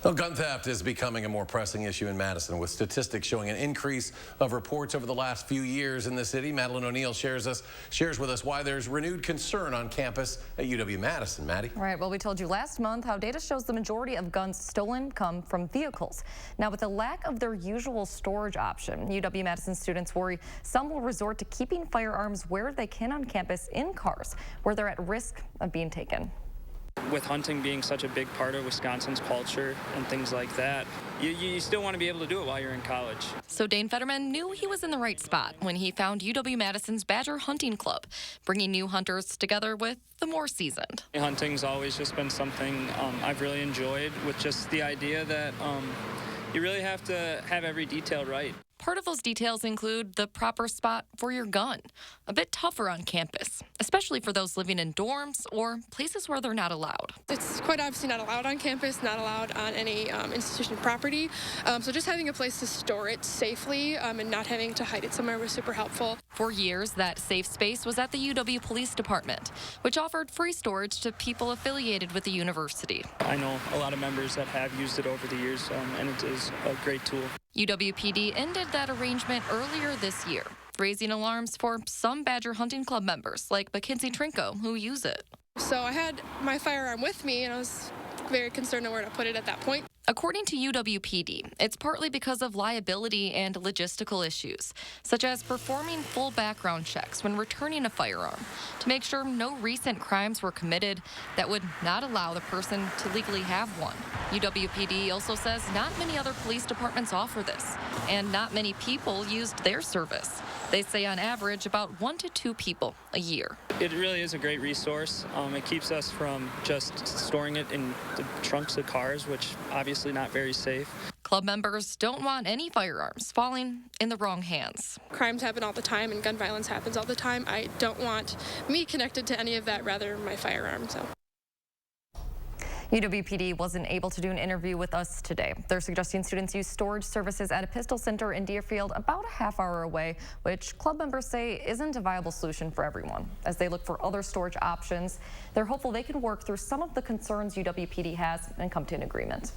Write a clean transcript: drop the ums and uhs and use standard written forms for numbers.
Well, gun theft is becoming a more pressing issue in Madison, with statistics showing an increase of reports over the last few years in the city. Madeline O'Neill shares with us why there's renewed concern on campus at UW-Madison. Maddie? All right, well, we told you last month how data shows the majority of guns stolen come from vehicles. Now, with the lack of their usual storage option, UW-Madison students worry some will resort to keeping firearms where they can on campus in cars, where they're at risk of being taken. With hunting being such a big part of Wisconsin's culture and things like that, you still want to be able to do it while you're in college. So Dane Fetterman knew he was in the right spot when he found UW-Madison's Badger Hunting Club, bringing new hunters together with the more seasoned. Hunting's always just been something I've really enjoyed, with just the idea that you really have to have every detail right. Part of those details include the proper spot for your gun. A bit tougher on campus, especially for those living in dorms or places where they're not allowed. It's quite obviously not allowed on campus, not allowed on any institution property. So just having a place to store it safely and not having to hide it somewhere was super helpful. For years, that safe space was at the UW Police Department, which offered free storage to people affiliated with the university. I know a lot of members that have used it over the years, and it is a great tool. UW-PD ended that arrangement earlier this year, raising alarms for some Badger Hunting Club members like Mackenzie Trinko, who use it. So I had my firearm with me, and I was very concerned on where to put it at that point. According to UW-PD, it's partly because of liability and logistical issues, such as performing full background checks when returning a firearm to make sure no recent crimes were committed that would not allow the person to legally have one. UW-PD also says not many other police departments offer this, and not many people used their service. They say on average about 1 to 2 people a year. It really is a great resource. It keeps us from just storing it in the trunks of cars, which obviously not very safe. Club members don't want any firearms falling in the wrong hands. Crimes happen all the time and gun violence happens all the time. I don't want me connected to any of that, rather my firearm. So. UW-PD wasn't able to do an interview with us today. They're suggesting students use storage services at a pistol center in Deerfield, about a half-hour away, which club members say isn't a viable solution for everyone. As they look for other storage options, they're hopeful they can work through some of the concerns UW-PD has and come to an agreement.